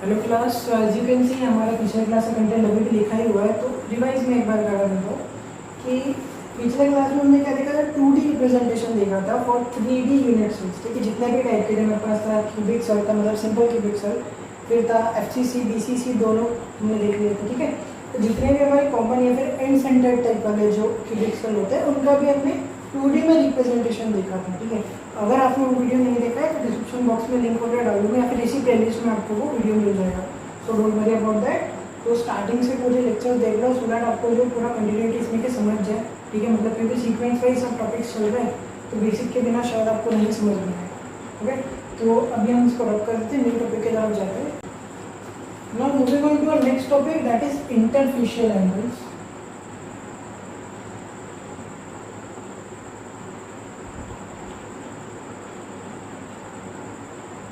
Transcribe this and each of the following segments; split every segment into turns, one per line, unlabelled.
Hello class, as you can see हमारा पिछले class का कंटेंट अभी भी लिखा ही हुआ है, तो रिवाइज में एक बार करा देता हूँ कि पिछले क्लास में हमने क्या देखा था। 2D रिप्रेजेंटेशन देखा था फॉर 3D यूनिट सेल्स। ठीक है, जितने भी टाइप के थे मेरे पास था, क्यूबिक सेल था, मतलब सिंपल क्यूबिक सेल, फिर था FCC BCC, दोनों हमने देख लिए थे। ठीक है, तो जितने भी हमारे कॉमन या फिर एंड सेंटर टाइप वाले जो क्यूबिक सेल होते हैं उनका भी हमने 2D में रिप्रेजेंटेशन देखा था। ठीक है, अगर आपने वो वीडियो नहीं देखा है तो डिस्क्रिप्शन बॉक्स में लिंक वगैरह डालूंगा या फिर इसी प्लेलिस्ट में आपको वो वीडियो मिल जाएगा। So don't worry about that. तो स्टार्टिंग से पूरे लेक्चर देख लो सो दैट आपको जो पूरा कंटिन्यूटी इसमें के समझ जाए। ठीक है, मतलब क्योंकि सीक्वेंस वाइज सब टॉपिक्स चल रहे हैं तो बेसिक के बिना शायद आपको नहीं समझ में आएगा। ओके, तो अभी हम इसको रब कर देते हैं, न्यू टॉपिक की तरफ जाते हैं। Now moving on to our next topic, that is interfacial angles.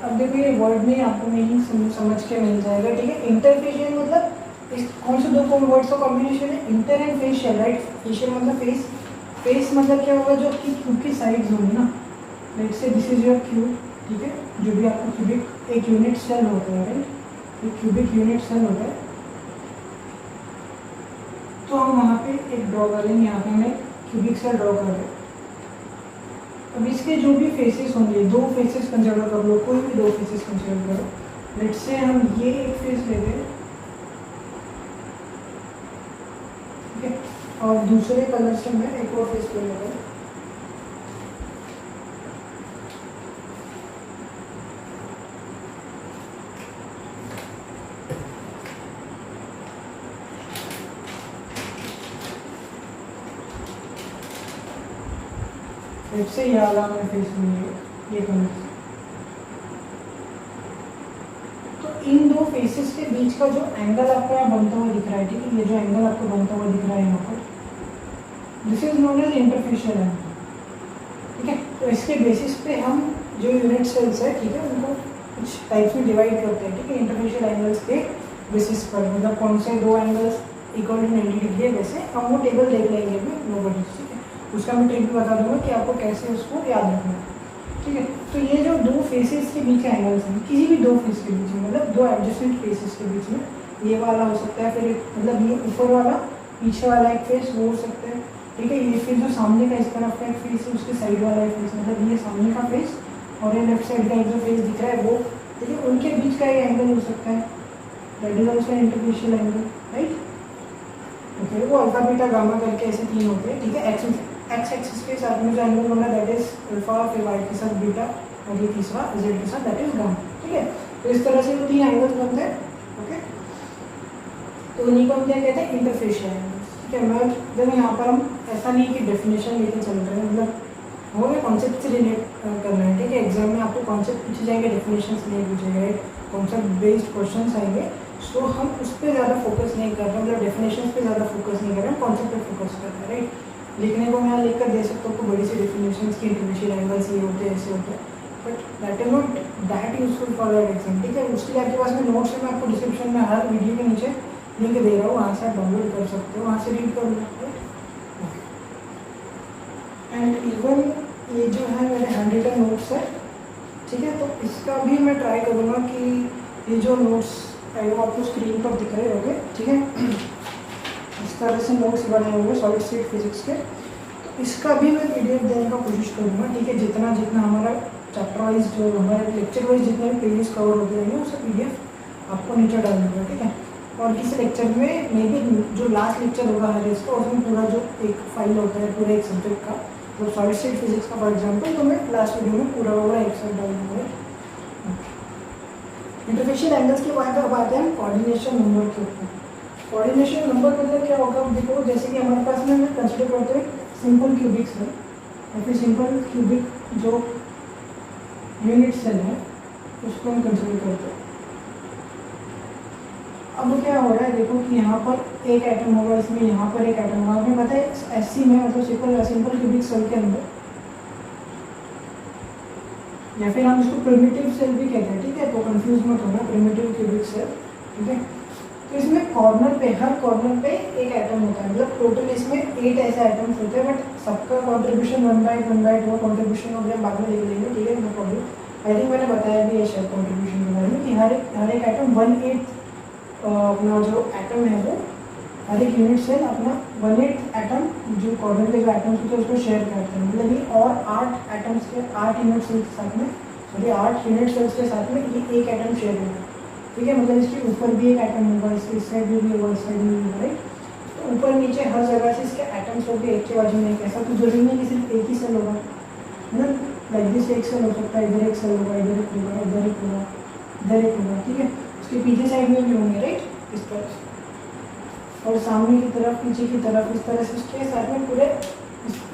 अब देखो ये वर्ड में आपको मीनिंग समझ के मिल जाएगा। ठीक है, इंटरफेशियल मतलब इस कौन से दो वर्ड्स का कॉम्बिनेशन है, inter and facial, right. Facial मतलब फेस, फेस मतलब क्या होगा, जो आपकी क्यूब की साइड्स होंगी ना। Let's say this is your cube. ठीक है, जो भी आपका क्यूबिक एक यूनिट सेल होता है, राइट, एक क्यूबिक यूनिट सेल होता है। तो हम वहाँ पे एक ड्रॉ करेंगे, यहाँ पे हमें क्यूबिक सेल ड्रॉ कर रहे हैं। अब इसके जो भी फेसेस होंगे, दो फेसेस कंसिडर कर लो, कोई भी दो फेसेस कंसिडर करो। लेट्स से हम ये एक फेस ले लें, ठीक है, और दूसरे कलर से मैं एक और फेस ले लूँगा। लेट्स से ये वाला मैं फेस लूँगी, ये कलर से। इन दो फेसेस के बीच का जो एंगल आपको यहाँ बनता हुआ दिख रहा है, ठीक है, ये जो एंगल आपको बनता हुआ दिख रहा है यहाँ पर, this is known as interfacial angle. ठीक है, तो इसके बेसिस पे हम जो यूनिट सेल्स है, ठीक है, उनको कुछ टाइप्स में डिवाइड करते हैं। ठीक है, इंटरफेशियल एंगल्स के बेसिस पर, मतलब कौन से दो एंगल्स इक्वल टू 90 डिग्री है, वैसे हम वो टेबल देख लेंगे अभी, नो बडी। ठीक है, उसका मैं ट्रिक भी बता दूंगा कि आपको कैसे उसको याद रखना है। ठीक है, तो ये जो दो फेसेस के बीच एंगल्स हैं, किसी भी दो फेस के बीच में, मतलब दो एडजेसेंट फेसेस के बीच में, ये वाला हो सकता है, फिर एक मतलब ये ऊपर वाला पीछे वाला एक फेस वो हो सकता है। ठीक है, ये फिर जो सामने का इस तरफ का एक फेस है, उसके साइड वाला एक फेस, मतलब ये सामने का फेस और ये लेफ्ट साइड का एक जो फेस दिख रहा है वो, ठीक है, उनके बीच का एक एंगल हो सकता है, that is also interfacial angle, right. Okay, वो अल्फा बीटा गामा करके ऐसे तीन होते हैं। ठीक है, एक्स एक्सिस के साथ में जो एंगल बना दैट इज अल्फा, फिर वाई के साथ बीटा, और ये तीसरा जेड के साथ दैट इज गामा। ठीक है, तो इस तरह से वो तीन एंगल्स बनते हैं। ओके, तो उन्हीं को हम क्या कहते हैं, इंटरफेशियल एंगल्स। ठीक है, मैं देखो यहाँ पर हम ऐसा नहीं कि डेफिनेशन लेके चल रहे हैं, मतलब हमें कॉन्सेप्ट से रिलेट करना है। ठीक है, एग्जाम में आपको कॉन्सेप्ट पूछे जाएंगे, डेफिनेशन नहीं पूछेंगे, राइट, कॉन्सेप्ट बेस्ड क्वेश्चन आएंगे। सो हम उस पर ज़्यादा फोकस नहीं कर रहे, मतलब डेफिनेशन पे ज़्यादा फोकस नहीं कर रहे हैं, कॉन्सेप्ट पे फोकस कर रहे हैं, राइट। लिखने को मैं यहाँ लिख कर दे सकता हूँ आपको बड़ी सी डेफिनेशन की, इंटरफेशियल एंगल्स ये होते हैं, ऐसे होते हैं, but that is not that useful for that exam. ठीक है, उसके लिए आपके पास में नोट्स है, मैं आपको डिस्क्रिप्शन में हर वीडियो के नीचे लिंक दे रहा हूँ, वहाँ से आप डाउनलोड कर सकते हो, वहाँ से रीड कर लो। एंड इवन ये जो है मेरे हैंड रिटन नोट्स है। ठीक है, तो इसका भी मैं ट्राई करूँगा कि ये जो नोट्स है वो आपको स्क्रीन पर दिख रहे होंगे। ठीक है, इस तरह से नोट्स बने होंगे सॉलिड स्टेट फिजिक्स के, तो इसका भी मैं PDF देने का कोशिश करूँगा। ठीक है, जितना जितना हमारा चैप्टर वाइज, जो हमारे लेक्चर वाइज जितने भी पेजेस कवर होते रहेंगे वो सब PDF आपको नीचे डाल दूँगा। ठीक है, और किसी लेक्चर में मे बी जो लास्ट लेक्चर होगा हर इसका, उसमें पूरा जो एक फाइल होता है पूरा एक सब्जेक्ट का, तो सॉलिड स्टेट फिजिक्स का फॉर एग्जाम्पल, तो मैं लास्ट वीडियो में पूरा एक साथ डाल दूँगा। इंटरफेशियल एंगल्स के बाद अब आते हैं कोऑर्डिनेशन नंबर के ऊपर। कोऑर्डिनेशन नंबर मतलब क्या होगा, देखो जैसे कि हमारे पास में कंसिडर करते हैं सिंपल क्यूबिक सेल या फिर सिंपल क्यूबिक जो यूनिट सेल है उसको हम कंसिडर करते हैं। अब क्या हो रहा है, देखो कि यहाँ पर एक एटम होगा, इसमें यहाँ पर एक एटम होगा, हमें पता है SC में, मतलब सिंपल क्यूबिक सेल के अंदर, या फिर हम इसको प्रिमिटिव सेल भी कहते हैं। ठीक है, तो कंफ्यूज मत होना, प्रिमिटिव क्यूबिक सेल। ठीक है, तो इसमें कॉर्नर पे, हर कॉर्नर पे एक एटम होता है, मतलब टोटल इसमें 8 ऐसे एटम्स होते हैं, बट सबका कॉन्ट्रीब्यूशन 1/2 कंट्रीब्यूशन हो गया, बाद में लिख लेंगे। ठीक है, नो प्रॉब्लम। आई थिंक मैंने बताया भी है शेयर कॉन्ट्रीब्यूशन के बारे में कि हर एक एटम 1/8 अपना जो एटम है वो हर एक यूनिट सेल अपना 1/8 एटम जो कॉर्डिनेट के जो एटम्स होते हैं उसको शेयर करते हैं, मतलब ये और 8 एटम्स के 8 यूनिट सेल्स के साथ में, सॉरी 8 यूनिट सेल्स के साथ में ये एक एटम शेयर होगा, ठीक है। मतलब इसके ऊपर भी एक एटम होगा, इसके इस साइड में भी होगा, इस साइड में भी होगा, राइट। तो ऊपर नीचे हर जगह से इसके एटम्स होंगे एक के बाजू में एक, ऐसा तो जरूरी नहीं कि सिर्फ एक ही सेल होगा, मतलब लाइक दिस एक सेल हो सकता है, इधर एक सेल होगा, इधर एक होगा, इधर एक होगा, इधर एक होगा, ठीक है। उसके पीछे साइड में भी होंगे, राइट, इस तरह से, और सामने की तरफ, पीछे की तरफ, इस तरह से उसके साथ में पूरे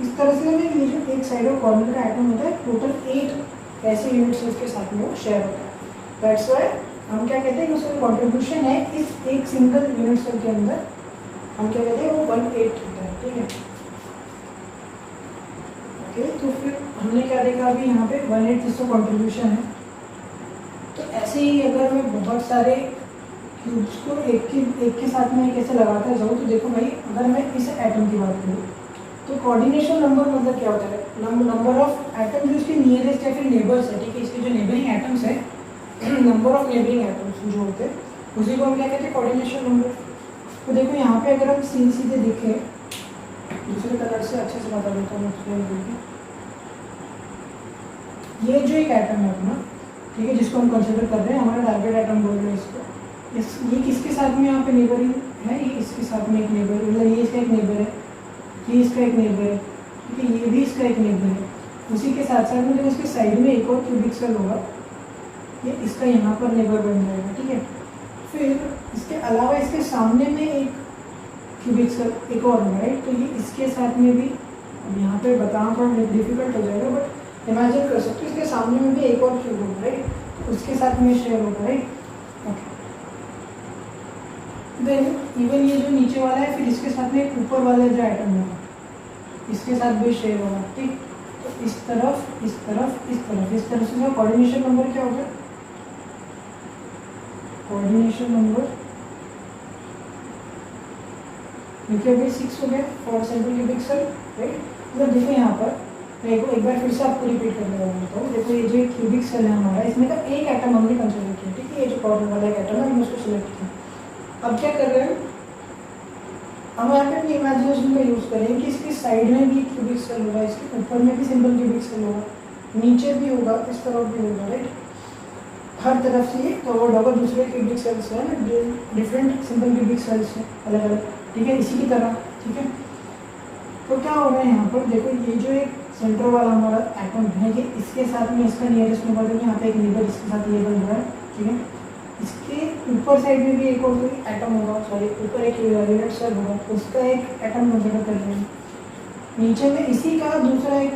इस तरह से ये जो एक साइड और कॉर्नर का एटम होता है टोटल 8 ऐसे यूनिट सेल्स के साथ में वो शेयर होता है। दैट्स व्हाई हम क्या कहते हैं कि उसका कॉन्ट्रीब्यूशन है इस एक सिंगल यूनिट सेल के अंदर, हम क्या कहते हैं वो 1/8 होता है, ठीक है। ओके, तो फिर हमने क्या देखा अभी यहाँ पे 1/8 इसका कॉन्ट्रीब्यूशन है। तो ऐसे ही अगर मैं बहुत सारे क्यूब्स को एक के साथ में कैसे लगाता जाऊँ, तो देखो भाई अगर मैं इस एटम की बात करूँ तो कोऑर्डिनेशन नंबर मतलब क्या होता है, नंबर ऑफ एटम जो इसके नियरेस्ट या फिर नेबर्स है, ठीक है, इसके जो नेबरिंग एटम्स है, नंबर ऑफ नेबरिंग एटम्स जो होते हैं उसी को हम क्या कहते हैं कोऑर्डिनेशन नंबर। तो देखो यहाँ पे अगर हम सीधे दिखे, दूसरे कलर से अच्छे से बता देता हूँ एक्सप्लेन करके, ये जो एक एटम है अपना, ठीक है, जिसको हम कंसिडर कर रहे हैं हमारा टारगेट एटम बोल रहे हैं इसको, ये किसके साथ में यहाँ पे नेबरिंग है, ये इसके साथ में एक नेबर, मतलब ये इसका एक नेबर है, ये इसका एक नेबर है, ठीक है, ये भी इसका एक नेबर है। उसी के साथ साथ में जब इसके साइड में एक और क्यूबिक सेल होगा, ये इसका यहाँ पर नेबर बन जाएगा, ठीक है। फिर इसके अलावा इसके सामने में एक क्यूबिक सेल एक और होगा, राइट। तो ये इसके साथ में भी, अब यहाँ पे बताना थोड़ा डिफिकल्ट हो जाएगा बट इमेजिन कर सकते हो, इसके सामने में भी एक और क्यूब होगा, राइट, तो उसके साथ में शेयर होगा, राइट। ओके, देन इवन ये जो नीचे वाला है फिर इसके साथ में एक ऊपर वाला जो एटम होगा इसके साथ भी शेयर होगा, ठीक। तो इस तरफ इस तरफ इस तरफ इस तरह से कोऑर्डिनेशन नंबर क्या होगा, कोऑर्डिनेशन नंबर देखिए अभी 6 हो गया for central cubic cell, right. मतलब देखो यहाँ पर मैं एक बार फिर से आपको रिपीट करने वाला हूँ। देखो ये जो क्यूबिक सेल है हमारा, इसमें का एक एटम हमने कंसिडर किया, ठीक है, ये जो कॉर्नर वाला एक एटम है हमने उसको सिलेक्ट किया। अब क्या कर रहे हैं हम यहाँ पे अपनी इमेजिनेशन का यूज़ करें कि इसकी साइड में भी क्यूबिक सेल होगा, इसके ऊपर में भी सिंपल क्यूबिक सेल होगा, नीचे भी होगा, इस तरफ भी होगा, राइट। हर तरफ से ये कवर्ड होगा दूसरे क्यूबिक सेल्स है ना, डिफरेंट सिंपल क्यूबिक सेल्स हैं अलग अलग, ठीक है, इसी की तरह, ठीक है। तो क्या हो रहा है यहाँ पर देखो, ये जो एक सेंटर वाला हमारा एटम है ये इसके साथ में इसका नियरेस्ट नेबर है, यहाँ पे एक नेबर इसके साथ ये बन रहा है, ठीक है। इसके ऊपर साइड में भी एक और कोई एटम होगा, सॉरी ऊपर एक यूनिट सेल होगा, उसका एक एटम कंसिडर कर रहे हैं। नीचे में इसी का दूसरा एक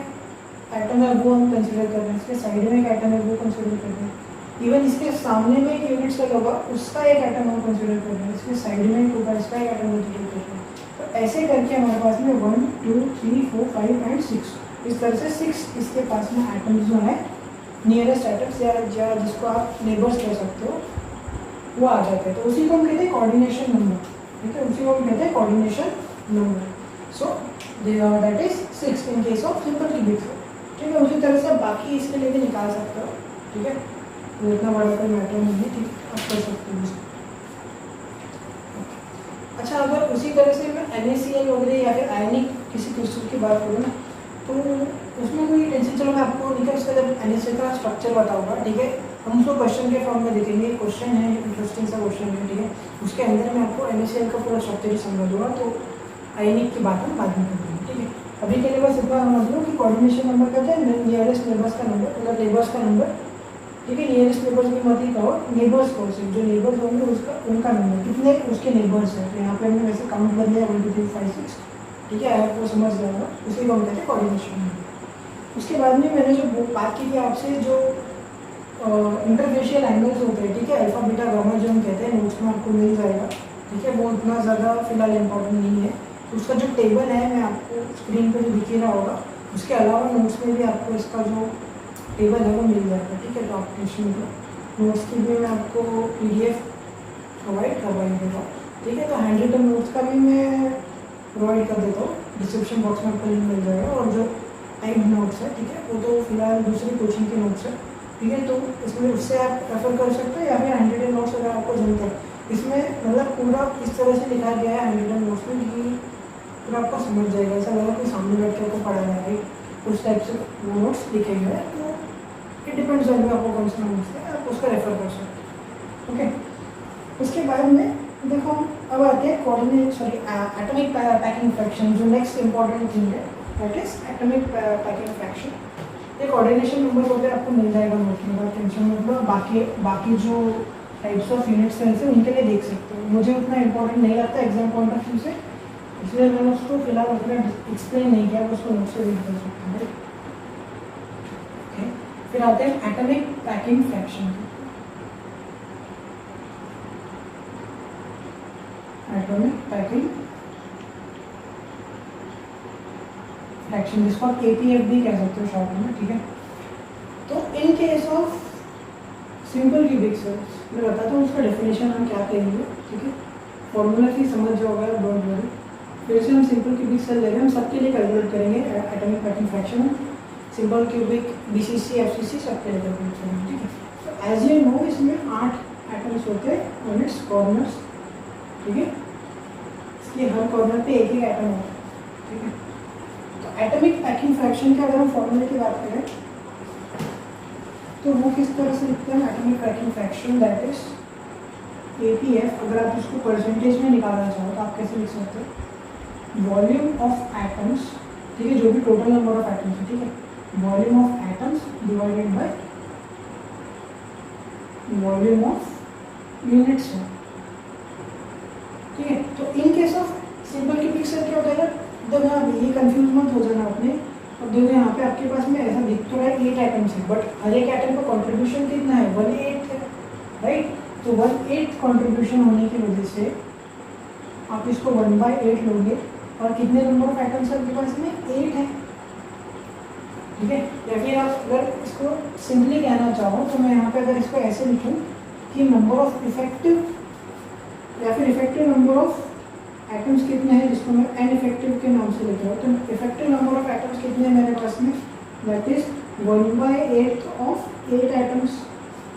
एटम है वो हम कंसिडर कर रहे हैं, इसके साइड में एक एटम है वो कंसिडर कर रहे हैं। इवन इसके सामने में एक यूनिट सेल होगा उसका एक एटम हम कंसिडर कर रहे हैं, इसके साइड में एक होगा इसका एक एटम कंसिडर कर रहे हैं। तो ऐसे करके हमारे पास में 1 2 3 4 5 एंड 6 इस तरह से 6 इसके पास में एटम्स जो है नियरेस्ट एटम्स या जिसको आप नेबर्स कह सकते हो वो आ जाते हैं। तो उसी को हम कहते हैं कोऑर्डिनेशन नंबर, ठीक है, उसी को हम कहते हैं coordination number. So that is 6 in case of simple cubic cell, ठीक है। उसी तरह से बाकी इसके लिए भी निकाल सकते हो, ठीक है, तो इतना बड़ा कोई मैटर नहीं है, ठीक, आप कर सकते हो। अच्छा, अगर उसी तरह से मैं NaCl वगैरह या फिर आयनिक किसी क्रिस्टल की बात करूँ ना, तो उसमें कोई टेंशन, चलो मैं आपको निकल उसका जब NaCl का स्ट्रक्चर बताऊंगा, ठीक है, हम उसको क्वेश्चन के फॉर्म में देखेंगे। क्वेश्चन है, इंटरेस्टिंग सा क्वेश्चन है, ठीक है, उसके अंदर मैं आपको NaCl का पूरा स्ट्रक्चर ही समझा दूंगा, तो आयनिक की बात हम बाद में करेंगे, ठीक है। अभी के लिए बस इतना समझ लो कि कोऑर्डिनेशन नंबर कहते हैं नियरेस्ट नेबर्स का नंबर, मतलब नेबर्स का नंबर, ठीक है। नियरेस्ट नेबर्स की मत ही कहो, नेबर्स को से जो नेबर्स होंगे उसका उनका नंबर कितने उसके नेबर्स हैं। तो यहाँ पे हमने वैसे काउंट कर लिया 1 2 3 4 5 6, ठीक है, आपको समझ जाएगा, उसी को हम कहते हैं कोऑर्डिनेशन नंबर। उसके बाद में मैंने जो बात की थी आपसे, जो इंटरफेशियल एंगल्स होते हैं, ठीक है, अल्फा बीटा गामा जो हम कहते हैं, नोट्स में आपको मिल जाएगा, ठीक है, वो इतना ज़्यादा फिलहाल इम्पोर्टेंट नहीं है। तो उसका जो टेबल है मैं आपको स्क्रीन पर जो दिख रहा होगा, उसके अलावा नोट्स में भी आपको इसका जो टेबल है वो मिल जाएगा, ठीक है। तो आप टेंशन को नोट्स की भी मैं आपको PDF प्रोवाइड करवा दूँगा, ठीक है। तो हैंड रिटन नोट्स का भी मैं प्रोवाइड कर देता हूँ, डिस्क्रिप्शन बॉक्स में आपको लिंक मिल जाएगा। और जो टाइप नोट्स है, ठीक है, वो तो फिलहाल दूसरी कोचिंग के नोट्स है, ठीक है। तो इसमें उससे आप रेफर कर सकते हो या फिर हैंड रिटन नोट्स अगर आपको जमते हैं। इसमें मतलब पूरा इस तरह से लिखा गया है हैंड रिटन नोट्स में कि पूरा आपको समझ जाएगा, ऐसा लगा कोई सामने बैठ के आपको पढ़ा रहा है, उस टाइप से वो नोट्स लिखे गए हैं। तो इट डिपेंड्स ऑन आपको कौन सा नोट्स है, आप उसका रेफर कर सकते हो। ओके, उसके बाद में देखो अब आते हैं एटॉमिक पैकिंग फ्रैक्शन, जो नेक्स्ट इंपॉर्टेंट थिंग है that is atomic packing fraction. ये कोऑर्डिनेशन नंबर वगैरह आपको मिल जाएगा नोट में, आप टेंशन मत लो। बाकी जो टाइप्स ऑफ यूनिट सेल्स है उनके लिए देख सकते हो, मुझे उतना इंपॉर्टेंट नहीं लगता एग्जाम पॉइंट ऑफ व्यू से, इसलिए मैंने उसको फिलहाल उतना एक्सप्लेन नहीं किया, उसको नोट से रीड कर सकते हैं। फिर आते हैं atomic packing fraction. Atomic packing fraction जिसको आप APF भी कह सकते हो शॉर्ट में, ठीक है। तो in case of simple cubic cells मैं बताता हूँ उसका डेफिनेशन हम क्या कहेंगे, ठीक है। फॉर्मूला की समझ जाओगे, डोंट वरी। फिर से हम सिंपल क्यूबिक सेल ले रहे हैं, हम सबके लिए कैलकुलेट करेंगे atomic packing fraction, simple cubic, BCC, FCC सबके लिए कैलकुलेट करेंगे, ठीक है। तो एज यू नो इसमें 8 एटम्स होते हैं ऑन इट्स कॉर्नर्स, ठीक है। इसके हर कॉर्नर पे एक एटम होता है, ठीक है। तो एटॉमिक पैकिंग फ्रैक्शन का अगर हम फॉर्मूले की बात करें तो वो किस तरह से लिखते हैं, atomic packing fraction that is APF। अगर आप इसको परसेंटेज में निकालना चाहो तो आप कैसे लिख सकते हो, वॉल्यूम ऑफ एटम्स, ठीक है, जो भी टोटल नंबर ऑफ एटम्स है, ठीक है, volume of atoms divided by volume of units है, ठीक है। तो in case of simple cubic cell क्या होता है ना, देखो यहाँ ये कंफ्यूज मत हो जाना आपने। अब देखो यहाँ पे आपके पास में ऐसा दिख तो रहा है 8 एटम्स है, बट हर एक एटम का कंट्रीब्यूशन कितना है, 1/8 है, राइट। तो 1/8 कंट्रीब्यूशन होने की वजह से आप इसको 1/8 लोगे और कितने नंबर ऑफ एटम्स आपके पास में 8 है, ठीक है। या फिर आप अगर इसको सिंपली कहना चाहो तो मैं यहाँ पे अगर इसको ऐसे लिखूँ कि नंबर ऑफ इफेक्टिव या फिर इफेक्टिव नंबर ऑफ एटम्स कितने हैं, जिसको मैं एन इफेक्टिव के नाम से लिख रहा हूँ। तो इफेक्टिव नंबर ऑफ एटम्स कितने हैं मेरे पास में, दैट इज 1/8 ऑफ 8 एटम्स,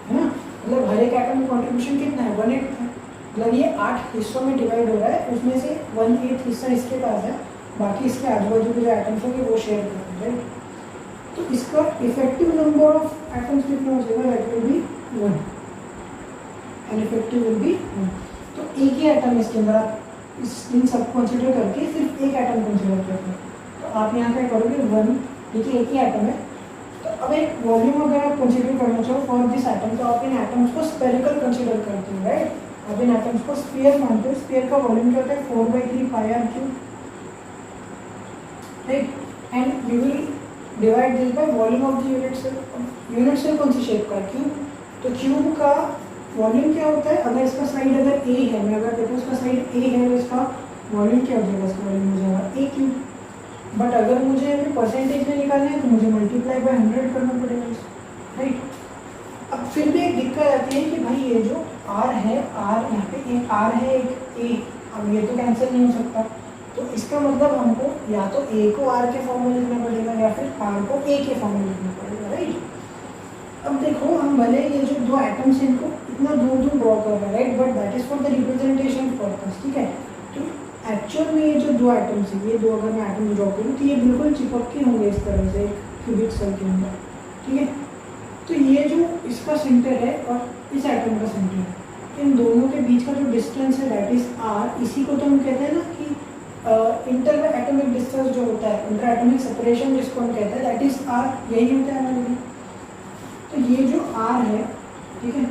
है ना। मतलब हर एक एटम का कॉन्ट्रीब्यूशन कितना है, 1/8 है। मतलब ये 8 हिस्सों में डिवाइड हो रहा है, उसमें से 1/8 हिस्सा इसके पास है, बाकी इसके आजू बाजू के जो एटम्स होंगे वो शेयर करते हैं, राइट। तो इसका इफेक्टिव नंबर ऑफ एटम्स कितना हो जाएगा, that will B 1 and effective will be 1। तो एक ही एटम इसके अंदर आप इन सब कंसिडर करके सिर्फ एक एटम कंसिडर करते हैं, तो आप यहाँ क्या करोगे 1, देखिए एक ही एटम है। तो अब एक वॉल्यूम अगर आप कंसिडर करना चाहो फॉर दिस एटम तो आप इन एटम्स को स्फेरिकल कंसिडर करते हो, राइट। आप इन एटम्स को स्फीयर मानते हो। स्फीयर का वॉल्यूम क्या होता है, 4/3 πr3, right. And you will divide this by volume of the unit cell. Unit cell कौन सी शेप का है, क्यूब। तो क्यूब का वॉल्यूम क्या होता है, अगर इसका साइड अगर A है, मैं अगर देखो इसका साइड A है तो इसका वॉल्यूम क्या हो जाएगा, इसका वॉल्यूम हो जाएगा A क्यूब। बट अगर मुझे परसेंटेज में निकालना है तो मुझे मल्टीप्लाई बाय 100 करना पड़ेगा, राइट। अब फिर भी एक दिक्कत आती है कि भाई ये जो R है, R यहाँ पे एक R है एक A, अब ये तो कैंसिल नहीं हो सकता, तो इसका मतलब हमको या तो A को R के फॉर्म में लिखना पड़ेगा या फिर R को A के फॉर्म में लिखना पड़ेगा, राइट। अब देखो हम भले ये जो दो एटम्स हैं इनको इतना दूर दूर ड्रॉ कर रहे हैं, right, but that is for the representation purpose, ठीक है। तो एक्चुअल में ये जो दो एटम्स हैं, ये दो अगर मैं एटम ड्रॉ करूँ तो ये बिल्कुल चिपक के होंगे इस तरह से एक क्यूबिक सेल के अंदर, ठीक है। तो ये जो इसका सेंटर है और इस एटम का सेंटर है, इन दोनों के बीच का जो डिस्टेंस है दैट इज R। इसी को तो हम कहते हैं ना कि इंटर एटॉमिक डिस्टेंस जो होता है, इंटर एटॉमिक सेपरेशन जिसको हम कहते हैं, दैट इज R। यही होता है हमारे लिए। तो ये जो R है, ठीक है,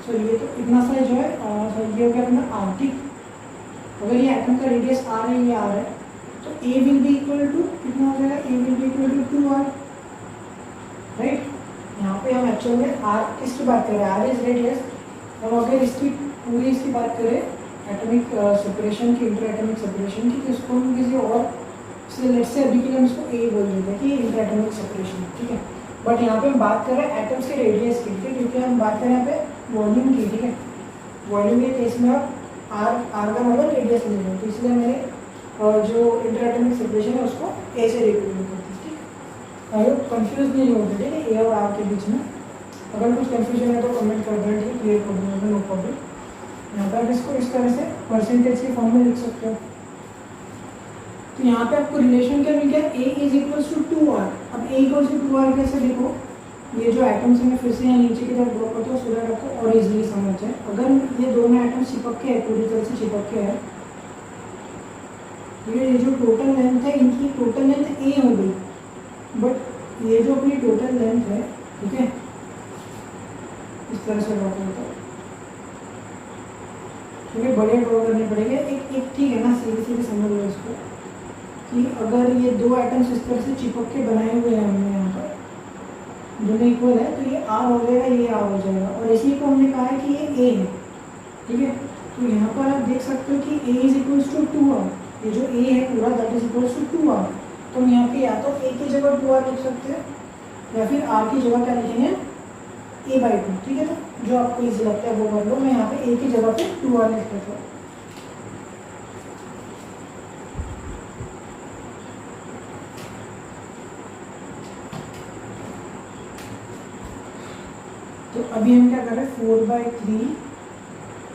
सो ये तो इतना सा जो है ये हो गया अपना R, ठीक। अगर ये एटम का रेडियस R है, ये R है, तो A will be equal to कितना हो जाएगा, A will be equal to 2R, right. यहाँ पे हम एक्चुअल में R किसकी बात कर रहे हैं, R इज रेडियस। और अगर इसकी पूरी इसकी बात करें एटॉमिक सेपरेशन की, इंटर एटॉमिक सेपरेशन की, तो इसको हम किसी और से लेट्स से अभी के लिए हम इसको A बोल देते हैं कि इंटर एटॉमिक सेपरेशन, ठीक है। बट यहाँ पे हम बात कर रहे हैं एटम्स के रेडियस की, ठीक है, क्योंकि हम बात कर रहे हैं यहाँ पे वॉल्यूम की, ठीक है। वॉल्यूम के केस में आप R का मतलब रेडियस ले लो, तो इसलिए मैंने जो इंटर एटॉमिक सेपरेशन है उसको A से रिप्रेजेंट करते हैं, ठीक है। आई होप कंफ्यूज नहीं होते, ठीक है, A और R के बीच में। अगर कुछ कंफ्यूजन है तो कमेंट कर देना, ठीक, क्लियर कर दूँगा, नो प्रॉब्लम। यहाँ पर आप इसको इस तरह से परसेंटेज के फॉर्म में लिख सकते हो। तो यहाँ पे आपको रिलेशन क्या मिल गया, A is equals to 2R। अब A इक्वल्स टू 2R कैसे लिखो, ये जो एटम्स हैं फिर से यहाँ नीचे की तरफ ड्रॉ करते हो सो दैट आपको और इजीली समझ जाए। अगर ये दोनों एटम चिपक के है, पूरी तरह से चिपक के है, तो ये जो टोटल लेंथ है इनकी टोटल लेंथ A हो गई, बट ये जो अपनी टोटल लेंथ है, ठीक है, इस तरह से ड्रॉ करते हो, ठीक है, बड़े ड्रॉ करने पड़ेंगे। एक ठीक है ना, सीधे सीधे समझ लो इसको कि अगर ये दो एटम्स इस तरह से चिपक के बनाए हुए हैं हमने यहाँ पर, दोनों इक्वल है, तो ये R हो जाएगा, ये R हो जाएगा, और इसी को हमने कहा है कि ये A है, ठीक है। तो यहाँ पर आप देख सकते हो कि A is equals to 2R, ये जो A है पूरा that is equals to 2R। तो हम यहाँ पे या तो A की जगह 2R लिख सकते हैं या फिर R की जगह क्या लिखेंगे, A/2, ठीक है। तो जो आपको ईजी लगता है वो कर लो, मैं यहाँ पे A की जगह पे 2R लिख देता हूँ। तो अभी हम क्या कर रहे हैं, 4/3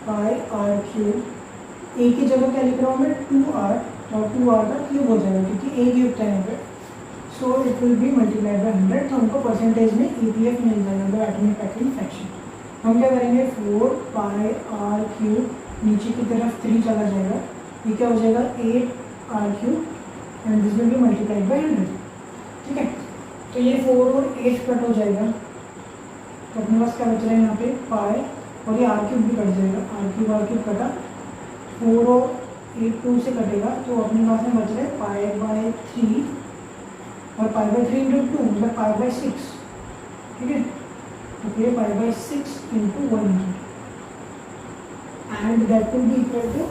पाई R क्यूब, A की जगह क्या लिख रहा हूँ मैं, 2R, और 2R का क्यूब हो जाएगा क्योंकि A क्यूब था यहाँ पे, so it will B multiplied by 100। तो हमको परसेंटेज में EPF मिल जाएगा, एटॉमिक पैकिंग फ्रैक्शन। हम क्या करेंगे, 4 पाई R क्यूब, नीचे की तरफ 3 चला जाएगा, ये क्या हो जाएगा 8R cube, and this will be multiplied by 100, ठीक है। तो ये 4 और 8 कट हो जाएगा, तो अपने पास क्या बच रहा है यहाँ पे पाई, और ये R क्यूब भी कट जाएगा, R क्यूब कटा, 4 और 8 2 से कटेगा, तो अपने पास में बच रहा है पाई/3, और पाई/3 इंटू 2 मतलब पाई/6, ठीक है। तो ये pi into 100, and that will be equal to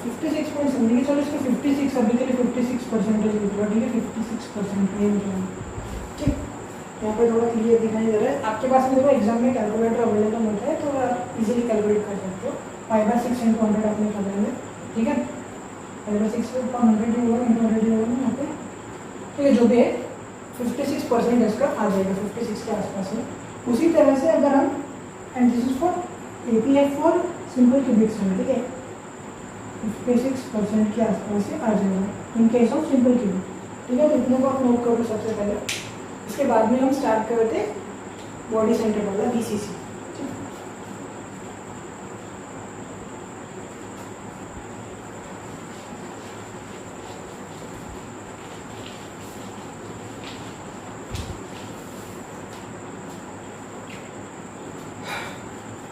56 point समझिए, चलो इसको 56 अभी के लिए 56% लिख लो, ठीक है, 56% ये मतलब, ठीक। यहाँ पे थोड़ा क्लियर दिखाई दे रहा है आपके पास में, देखो एग्जाम में कैलकुलेटर अवेलेबल होता है, तो आप इजीली कैलकुलेट कर सकते हो। पाई/6 इंटू 100 आपने कर लेंगे, ठीक है, पाई/6 को 100 ही होगा, इंटू 100 ही होगा यहाँ पे, ठीक है। जो भी है 56% इसका आ जाएगा, 56 के आसपास है। उसी तरह से अगर हम, and this is for APF for simple cubic cell, ठीक है, 56% के आसपास से आ जाएगा in case of simple cubic, ठीक है। तो इतने को आप नोट करो सबसे पहले, इसके बाद में हम स्टार्ट करते बॉडी सेंटर वाला BCC।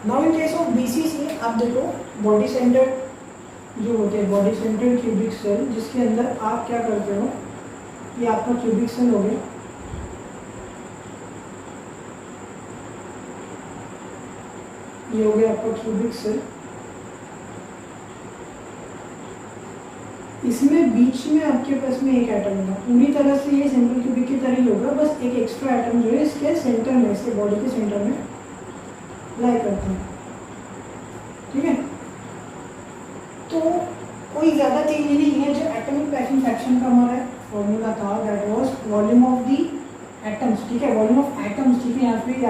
Now in case of BCC आप देखो, बॉडी सेंटर जो होते हैं, बॉडी सेंटर क्यूबिक सेल, जिसके अंदर आप क्या करते हो, ये आपका क्यूबिक सेल हो गया, ये हो गया आपका क्यूबिक सेल। इसमें बीच में आपके पास में एक एटम होगा, पूरी तरह से ये सिंपल क्यूबिक की तरह ही होगा, बस एक एक्स्ट्रा एटम जो है इसके सेंटर में, इसके बॉडी के सेंटर में लाई करते हैं, ठीक है। तो कोई ज़्यादा चेंज नहीं है, जो एटॉमिक पैकिंग फ्रैक्शन का हमारा फॉर्मूला था that was volume of the atoms, ठीक है, वॉल्यूम ऑफ एटम्स, ठीक है। या फिर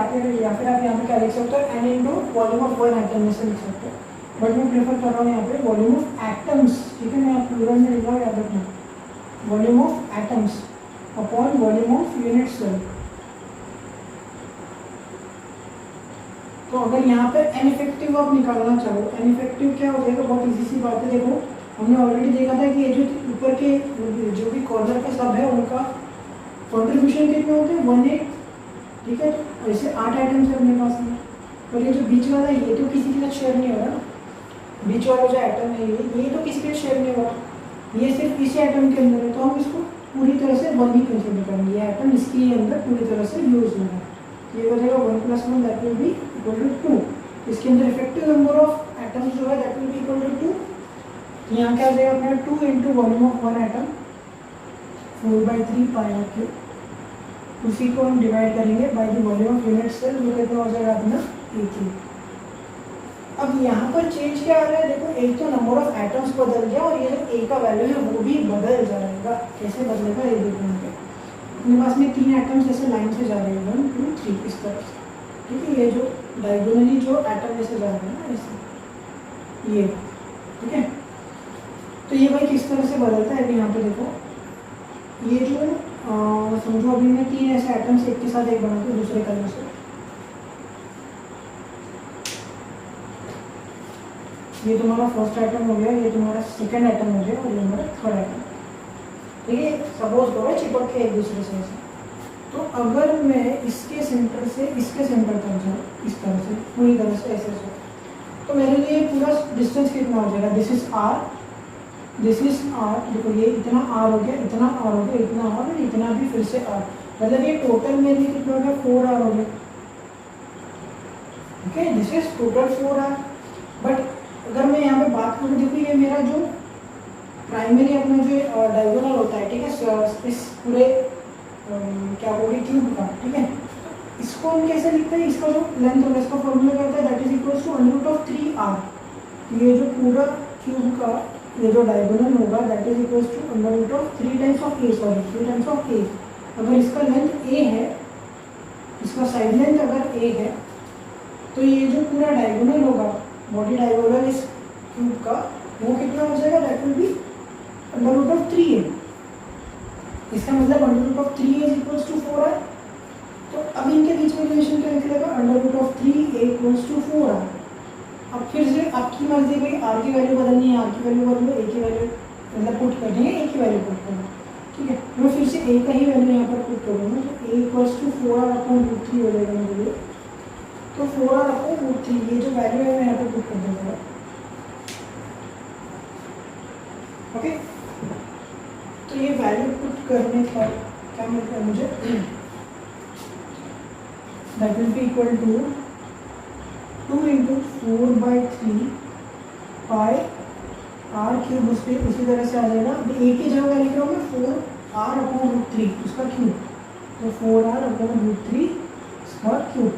आप यहाँ पे क्या लिख सकते हो, n into volume of one atom में से लिख सकते हो, बट मैं प्रेफर कर रहा हूँ यहाँ पे वॉल्यूम ऑफ एटम्स, ठीक है, मैं प्लूरल में लिख रहा हूँ, याद रखना, volume of atoms upon volume of unit cell. तो अगर यहाँ पे एन इफेक्टिव आप निकालना चाहो, एन इफेक्टिव क्या हो जाएगा, बहुत इजी सी बात है। देखो हमने ऑलरेडी देखा था कि ये जो ऊपर के जो भी कॉर्नर के सब है उनका कंट्रीब्यूशन कितने होते हैं, 1/8, ठीक है। तो ऐसे 8 आइटम्स है अपने पास में, और ये जो बीच वाला ये तो किसी के साथ शेयर नहीं हो रहा, बीच वाला जो आइटम है ये तो किसी के शेयर नहीं हो रहा, ये सिर्फ इसी आइटम के अंदर है, तो हम इसको पूरी तरह से 1 ही कंसिडर करेंगे, ये आइटम इसके अंदर पूरी तरह से यूज हो रहा है। ये हो जाएगा 1 + 1 that will be equal to 2। इसके अंदर इफेक्टिव नंबर ऑफ एटम्स जो है that will be equal to 2। यहाँ क्या आ जाएगा अपना 2 into volume of one atom 4/3 pi cube. उसी को हम डिवाइड करेंगे by the volume of unit cell, जो कहते हो जाएगा अपना A3। अब यहाँ पर चेंज क्या आ रहा है, देखो एक तो नंबर ऑफ एटम्स बदल गया और ये जो ए का वैल्यू है वो भी बदल जाएगा। कैसे बदलेगा ये देखो, यहाँ पे अपने पास में 3 एटम्स ऐसे लाइन से जा रहे हैं 1 2 3 इस तरह से, ठीक है। ये जो डायगोनली जो एटम ऐसे जा रहे हैं ना ऐसे, ये ठीक है। तो ये भाई किस तरह से बदलता है, अभी यहाँ पे देखो ये जो समझो अभी मैं 3 ऐसे एटम्स एक के साथ एक बनाती हूँ दूसरे कलर से, ये तुम्हारा फर्स्ट आइटम हो गया, ये तुम्हारा सेकंड आइटम हो गया और ये हमारा थर्ड आइटम, ठीक है। सपोज करो चिपक के एक दूसरे से ऐसे, तो अगर मैं इसके सेंटर से इसके सेंटर तक जाऊँ इस तरह से पूरी तरह से ऐसे से, तो मेरे लिए पूरा डिस्टेंस कितना हो जाएगा, this is r, this is r, देखो ये इतना आर हो गया, इतना आर हो गया, इतना आर और इतना भी फिर से आर, मतलब ये टोटल मेरे लिए कितना हो गया 4 आर हो गया, okay. This is total 4 r. But अगर मैं यहाँ पे बात करूँ, देखो ये मेरा जो प्राइमरी अपना जो डायगोनल होता है, ठीक है, इस पूरे क्या बोले क्यूब का, ठीक है, इसको हम कैसे लिखते हैं, इसका जो लेंथ होगा इसका फॉर्मूला क्या होता है, that is equals to √3r। ये जो पूरा क्यूब का ये जो डायगोनल होगा that is equals to √3 times of a, sorry 3 times of a। अगर इसका लेंथ a है, इसका साइड लेंथ अगर a है, तो ये जो पूरा डायगोनल होगा, बॉडी डायगोनल इस क्यूब का, वो कितना हो जाएगा, दैट विल बी √3a। इसका मतलब √3a is equals to 4r। तो अब इनके बीच में रिलेशन क्या निकलेगा, √3a इक्वल्स टू 4r। अब फिर से आपकी मर्जी भाई, आर की वैल्यू बदलनी है, आर की वैल्यू बदलो, ए की वैल्यू मतलब पुट करनी है, ए की वैल्यू पुट करना, ठीक है। मैं फिर से ए का ही वैल्यू यहाँ पर पुट करूँगा, तो a इक्वल्स टू 4r/√3 हो जाएगा मेरे लिए। तो 4r/√3 ये जो वैल्यू है मैं यहाँ पर पुट कर दूँगा, ओके। तो ये वैल्यू पुट करने पर क्या मिलता है मुझे, that will be equal to 2 × 4/3 pi r cube, उसी तरह से आ जाएगा। अभी एक ही जगह लिख रहा हूँ मैं 4r/√3 उसका क्यूब, तो 4r/√3 इसका क्यूब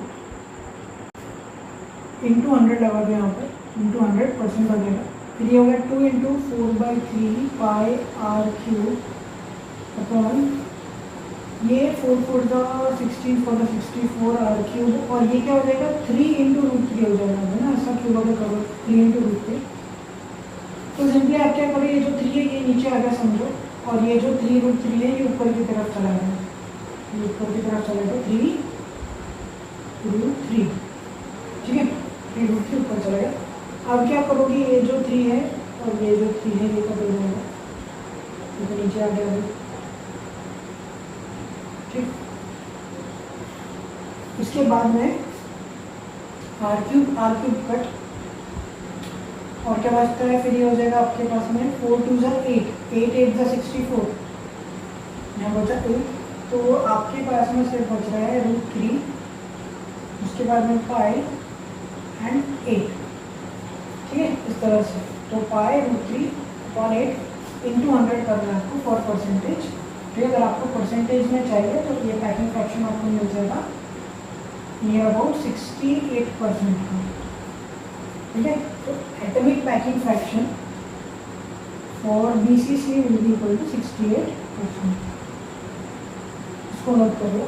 इंटू 100 लगा दिया यहाँ पर, इंटू 100% लगेगा। फिर ये हो गया 2 × 4/3 पाई आर क्यूब अपॉन ये 4 4 16 4 64 आर क्यूब, और ये क्या हो जाएगा 3 × √3 हो जाएगा, है ना, ऐसा क्यूब अगर करो 3 × √3। तो सिंपली आप क्या करो, ये जो 3 है ये नीचे आ गया समझो, और ये जो 3√3 है ये ऊपर की तरफ चला गया, ये ऊपर की तरफ चला गया 3√3, ठीक है, 3√3 ऊपर चला गया। अब क्या करोगे, ये जो 3 है और ये जो 3 है ये कट हो जाएगा, ये तो नीचे आ गया अभी, ठीक। इसके बाद में आर क्यूब कट, और क्या बचता है, फिर ये हो जाएगा आपके पास में 4 2 8, 8 8 64, यहाँ बचा 8, तो आपके पास में सिर्फ बच रहा है √3, उसके बाद में पाई एंड 8, ठीक है, इस तरह से। तो पाई √3/8 इंटू 100 करना है आपको फॉर परसेंटेज। तो अगर आपको परसेंटेज में चाहिए तो ये पैकिंग फ्रैक्शन आपको मिल जाएगा नियर अबाउट 68% का, ठीक है। तो atomic packing fraction for BCC will be equal to 68%, इसको नोट कर लो।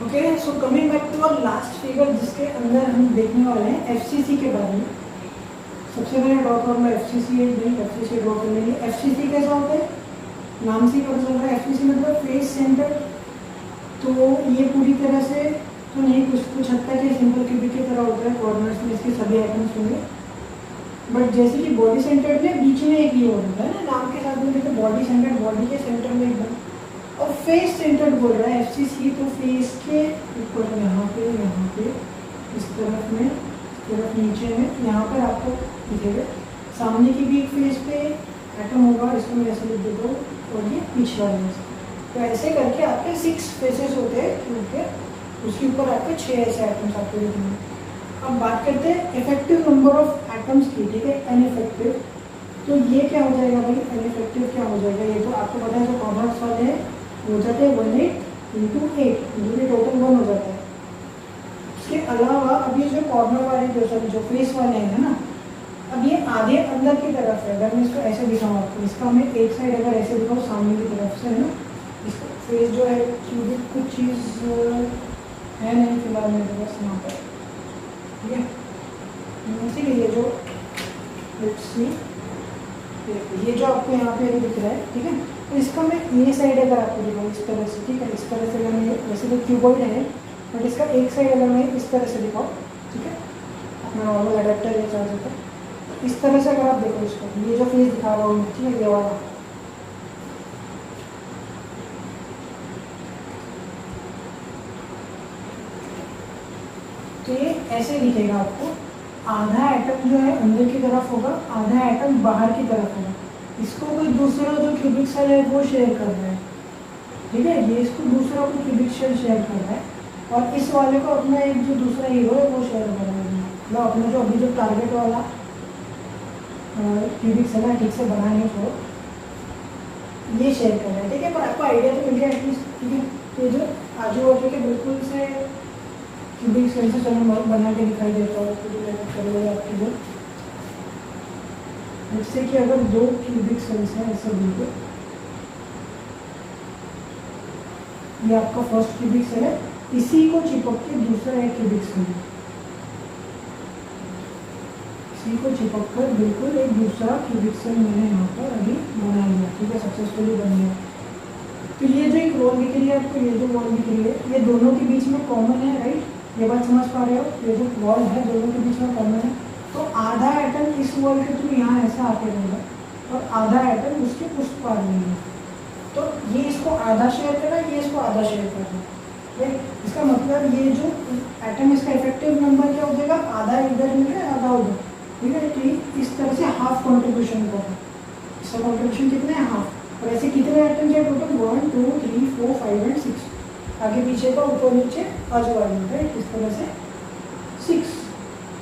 Okay, so coming back to our last figure, जिसके अंदर हम देखने वाले हैं FCC के बारे में। सबसे पहले ड्रॉ करूँगा FCC, FCC ड्रॉ कर लेंगे। FCC कैसा होता है, नाम से पता चल रहा है, FCC मतलब फेस सेंटर। तो ये पूरी तरह से तो नहीं, कुछ हद तक ये सिंपल क्यूबिक की तरह होता है, कॉर्नर्स में इसके सभी आइटम्स होंगे। बट जैसे कि बॉडी सेंटर्ड में बीच में एक ये होता है ना, नाम के साथ में देखो बॉडी सेंटर्ड, बॉडी के सेंटर में एकदम। और फेस सेंटर्ड बोल रहा है एफसीसी, तो फेस के ऊपर यहाँ पे इस तरफ में, इस तरफ नीचे में, यहाँ पर आपको दिखेगा सामने की भी एक फेस पे एटम होगा, इसको मैं ऐसे लिख देता हूँ, और ये पिछला फेस। तो ऐसे करके आपके 6 फेसेस होते हैं क्यूब के, उसके ऊपर आपके 6 ऐसे एटम्स आपको दिखेंगे। अब बात करते हैं इफेक्टिव नंबर ऑफ एटम्स की, ठीक है, अनइफेक्टिव। तो ये क्या हो जाएगा भाई, अनइफेक्टिव क्या हो जाएगा, ये तो आपको पता है जो कॉर्नर्स वाले हैं हो जाते हैं 18 × 8, ये टोटल 1 हो जाता है। इसके अलावा अब ये जो कॉर्नर वाले जो फेस वाले हैं ना, अब ये आधे अंदर की तरफ है। अगर मैं इसको ऐसे दिखाऊँ आपको, इसका मैं एक साइड अगर ऐसे दिखाऊँ सामने की तरफ से है ना, इसका फेस जो है क्यूबिक कुछ चीज़ है नहीं फिलहाल मेरे पास यहाँ पर, ठीक है। इसीलिए ये जो ये जो आपको यहाँ पे दिख रहा है, ठीक है, तो इसका मैं ये साइड अगर आपको दिखाऊँ इस तरह से, ठीक है, इस तरह से अगर मैं, वैसे तो क्यूबॉइड है बट इसका एक साइड अगर मैं इस तरह से दिखाऊँ, ठीक है, अपना नॉर्मल अडेप्टर या चार्जर का, इस तरह से अगर आप देखो इसको, ये जो फेस दिखा रहा हूँ, ठीक है, ये वाला, तो ये ऐसे दिखेगा आपको। आधा एटम जो है अंदर की तरफ होगा, आधा एटम बाहर की तरफ होगा। इसको कोई दूसरा जो क्यूबिक सेल है वो शेयर कर रहा है, ठीक है, ये इसको दूसरा कोई क्यूबिक सेल शेयर कर रहा है, और इस वाले को अपना एक जो दूसरा हीरो है वो शेयर कर रहा है। मतलब अपना जो अभी जो टारगेट वाला क्यूबिक सेल है ठीक से बनाने को ये शेयर कर रहा है, ठीक है। पर आपको आइडिया तो मिल गया एटलीस्ट, ठीक है। तो जो आजू बाजू के बिल्कुल से क्यूबिक सेल से चलो बना के दिखाई देता है करोगे आपकी जो, जिससे कि अगर 2 क्यूबिक सेल्स हैं ऐसे बिल्कुल, ये आपका फर्स्ट क्यूबिक सेल है, इसी को चिपक के दूसरा एक क्यूबिक सेल है, इसी को चिपक कर बिल्कुल एक दूसरा क्यूबिक सेल मैंने यहाँ पर अभी बना लिया, ठीक है, सक्सेसफुली बन गया। तो ये जो एक वॉल दिख रही है आपको, ये जो वॉल दिख रही है, ये दोनों के बीच में कॉमन है, राइट, ये बात समझ पा रहे हो, ये जो वॉल है दोनों के बीच में कॉमन है। तो आधा एटम इस वॉल के थ्रू यहाँ ऐसा आके रहेगा और आधा एटम उसके उस पार रहेगा। तो ये इसको आधा शेयर कर रहा है, ये इसको आधा शेयर कर रहा है, राइट। इसका मतलब ये जो एटम, इसका इफेक्टिव नंबर क्या हो जाएगा, आधा इधर मिल रहा है आधा उधर, ठीक है। तो इस तरह से हाफ कॉन्ट्रीब्यूशन कर रहा है, इसका कॉन्ट्रीब्यूशन कितना है, हाफ। और ऐसे कितने एटम है टोटल, 1 2 3 4 5 एंड 6, आगे पीछे का ऊपर नीचे आजू बाजू, राइट, इस तरह से 6।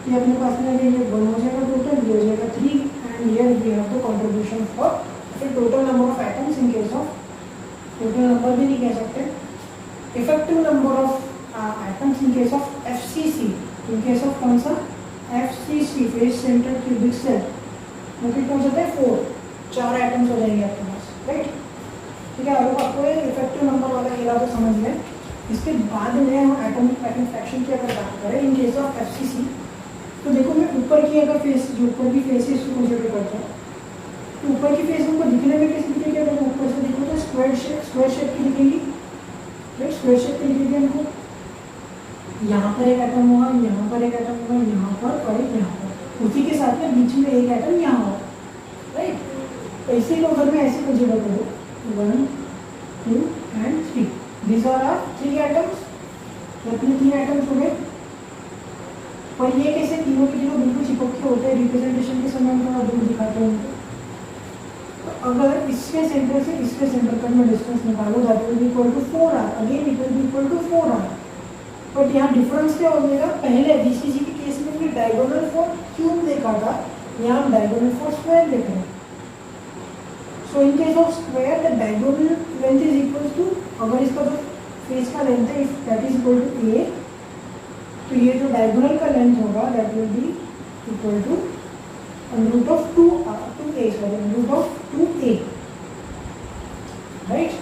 ये अपने पास में ये 1 हो जाएगा टोटल, ये हो जाएगा 3, and here we have the contribution for फिर total number of atoms in case of, total number भी नहीं कह सकते, effective number of atoms in case of FCC. In case of कौन सा, FCC, face centre cubic cell, वो कितना हो जाता है 4 एटम्स हो जाएंगे आपके पास, राइट, ठीक है। और आपको इफेक्टिव नंबर वाला खेला तो समझ गए। इसके बाद में हम एटॉमिक फ्रैक्शन की अगर बात करें इन केस ऑफ एफसीसी, तो देखो मैं ऊपर की अगर फेस, जो ऊपर की फेस है इसको कंसिडर करता हूँ, तो ऊपर की फेस हमको दिखने में कैसे दिखेगी, अगर ऊपर से देखो तो स्क्वायर शेप की दिखेगी, राइट, स्क्वायर शेप की दिखेगी हमको। यहाँ पर एक एटम होगा, यहाँ पर एक एटम होगा, यहाँ पर और एक यहाँ पर, उसी के साथ में बीच में एक एटम यहाँ होगा, राइट। ऐसे को अगर मैं ऐसे कंसिडर करूँ 1 2 and 3, these are our 3 atoms, अपने 3 एटम्स हो गए। और ये कैसे तीनों के तीनों बिल्कुल चिपक के होते हैं, रिप्रेजेंटेशन के समय में थोड़ा दूर दिखाते हैं उनको। तो अगर इसके सेंटर से इसके सेंटर तक में डिस्टेंस निकालो that will be equal to 4r, again it will be equal to 4r। But यहाँ डिफरेंस क्या हो जाएगा, पहले बीसीसी के केस में हमने डायगोनल फॉर क्यूब देखा था, यहाँ हम डायगोनल फॉर स्क्वायर देख रहे हैं। So in case of square the diagonal length is equal to, अगर इसका जो फेस का लेंथ है if that is equal to a, तो ये जो डायगोनल का लेंथ होगा that will be equal to root of 2a, sorry root of 2a, right,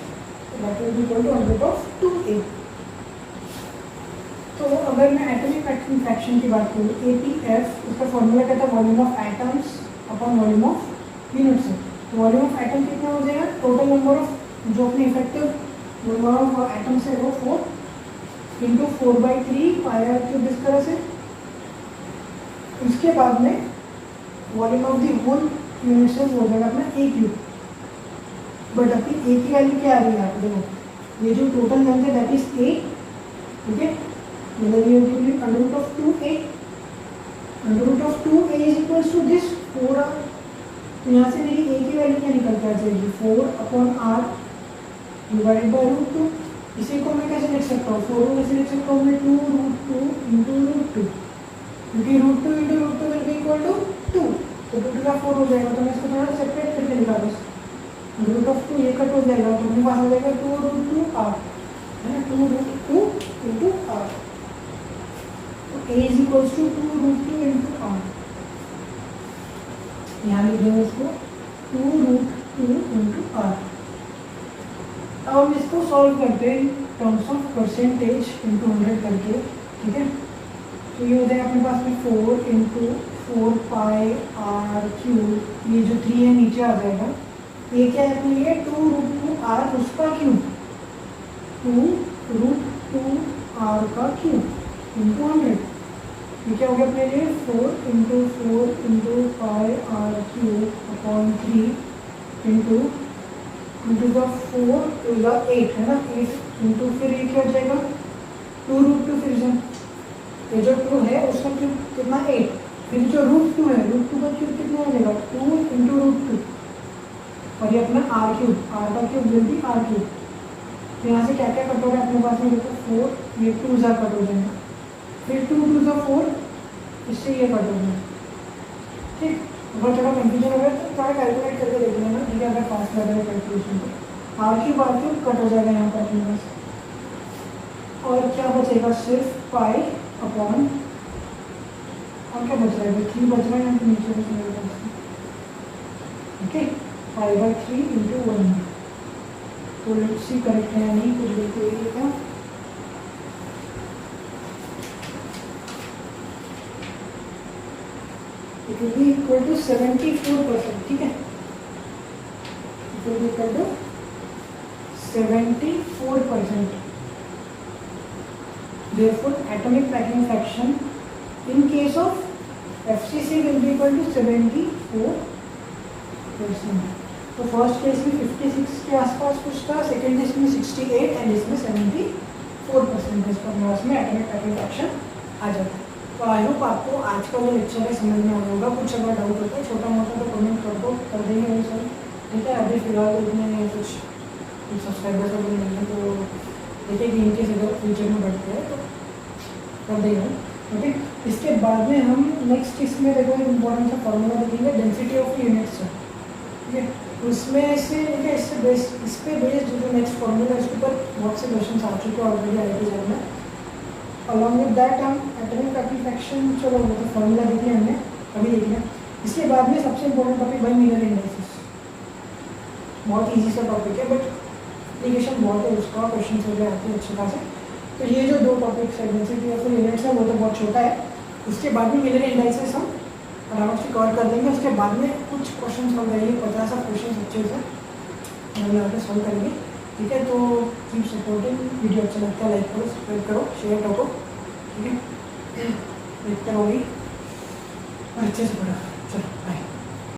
that will be equal to root of 2a। तो अगर मैं एटॉमिक फ्रैक्शन की बात करूँ, APF, उसका फॉर्मूला कहता है volume of atoms upon volume of unit cell. Volume of atom कितना हो जाएगा, टोटल नंबर ऑफ जो अपने इफेक्टिव नंबर ऑफ एटम्स है वो 4, इंटू 4/3 पाई आर क्यूब इस तरह से। उसके बाद में volume of the whole unit cell हो जाएगा अपना ए क्यूब, बट अपनी ए की वैल्यू क्या आ रही है यहाँ पे देखो, ये जो टोटल लेंथ है दैट इज ए, ठीक है, मतलब ये होगी under root of 2a, under root of 2a is equals to this 4r। तो यहाँ से मेरी a की वैल्यू क्या निकल के आ जाएगी 4/r डिवाइडेड बाई √2। इसी को मैं कैसे लिख सकता हूँ, 4 को कैसे लिख सकता हूँ मैं 2√2 इंटू √2, क्योंकि √2 into √2 will be equal to 2, तो 2 टू 4 हो जाएगा। तो मैं इसको थोड़ा सेपरेट करके लिखा बस, रूट ऑफ 2 ये कट हो जाएगा तो अपने पास आ जाएगा 2√2r, है ना, 2√2 इंटू r। तो a is equals to 2√2 into r, यहाँ लिख देंगे इसको 2√2 इंटू r। अब हम इसको सॉल्व करते हैं टर्म्स ऑफ परसेंटेज इंटू 100 करके, ठीक है। तो ये हो जाएगा अपने पास में 4 इंटू 4 पाई आर क्यूब, ये जो 3 है नीचे आ जाएगा, ये क्या है अपने लिए 2√2r उसका क्यूब, 2√2r का क्यूब इंटू 100। ये क्या हो गया अपने लिए 4 into pi r cube upon 3 into 4 to 8, है ना, 8 इंटू फिर ये क्या हो जाएगा 2√2, फिर से ये जो 2 है उसका क्यूब कितना 8, फिर जो √2 है √2 का क्यूब कितना हो जाएगा 2 इंटू √2, और ये अपना r क्यूब, r का cube will be r cube. तो यहाँ से क्या क्या कट हो रहा है अपने पास में देखो 4, ये 2 जा कट हो जाएगा, फिर 2 2 4, इससे ये कट हो जाएगा, ठीक। बहुत थोड़ा कंफ्यूजन हो गया तो थोड़ा कैलकुलेट करके देख लेना, ठीक है, अगर फास्ट लग रहा है कैलकुलेशन तो r क्यूब कट हो जाएगा यहाँ पर अपने पास, और क्या बचेगा सिर्फ पाई अपॉन, और क्या बच रहा है 3 बच रहा है यहाँ पे नीचे बच रहा है, ओके, पाई/3 इंटू 1। तो लेट्स सी करेक्ट है या नहीं, कुछ देखते हुए क्या it will be equal to 74%, ठीक है, it will be equal to 74%। Therefore, atomic packing fraction in case of FCC will be equal to 74%। तो फर्स्ट केस में 56 के आसपास कुछ था, सेकेंड केस में 68 एंड इसमें 74% पर मास में एटॉमिक पैकिंग फ्रैक्शन आ जाता है। तो आई होप आपको आज का जो लेक्चर है समझ में आ होगा। कुछ अगर डाउट होता है छोटा मोटा तो कमेंट कर देंगे वो सर, ठीक है। अभी फिलहाल इतने कुछ सब्सक्राइबर्स अगर नहीं है तो देखिए कि इनके अगर फ्यूचर में बढ़ते हैं तो कर देंगे, ओके। इसके बाद में हम नेक्स्ट इसमें देखो इम्पोर्टेंट सा फॉर्मूला देखेंगे डेंसिटी ऑफ यूनिट्स, ठीक है। उसमें से देखिए इससे बेस्ड इस पर बेस्ड जो नेक्स्ट फॉर्मूला है उसके ऊपर बहुत से क्वेश्चन आ चुके हैं ऑलरेडी IIT में। अलॉन्ग विद दैट हम एटॉमिक पैकिंग फ्रैक्शन, चलो वो तो फॉर्मूला देख लिया हमने, अभी देख लिया। इसके बाद में सबसे इम्पोर्टेंट टॉपिक भाई मिलर इंडाइसिस, बहुत ईजी सा टॉपिक है बट एप्लीकेशन बहुत है उसका, क्वेश्चन वगैरह आते हैं अच्छे खासे। तो ये जो दो टॉपिक्स है डेंसिटी ऑफ यूनिट्स है वो तो बहुत छोटा है। उसके बाद में मिलर इंडाइसिस हम आराम से कवर कर देंगे। उसके बाद में कुछ क्वेश्चन सॉल्व करेंगे, 50 क्वेश्चन अच्छे से हम यहाँ पे सॉल्व करेंगे, ठीक है। तो कीप सपोर्टिंग, वीडियो अच्छा लगता है लाइक करो, सब्सक्राइब करो, शेयर करो, ठीक है। देखते रहोगी अच्छे से पढ़ो, चलो बाय।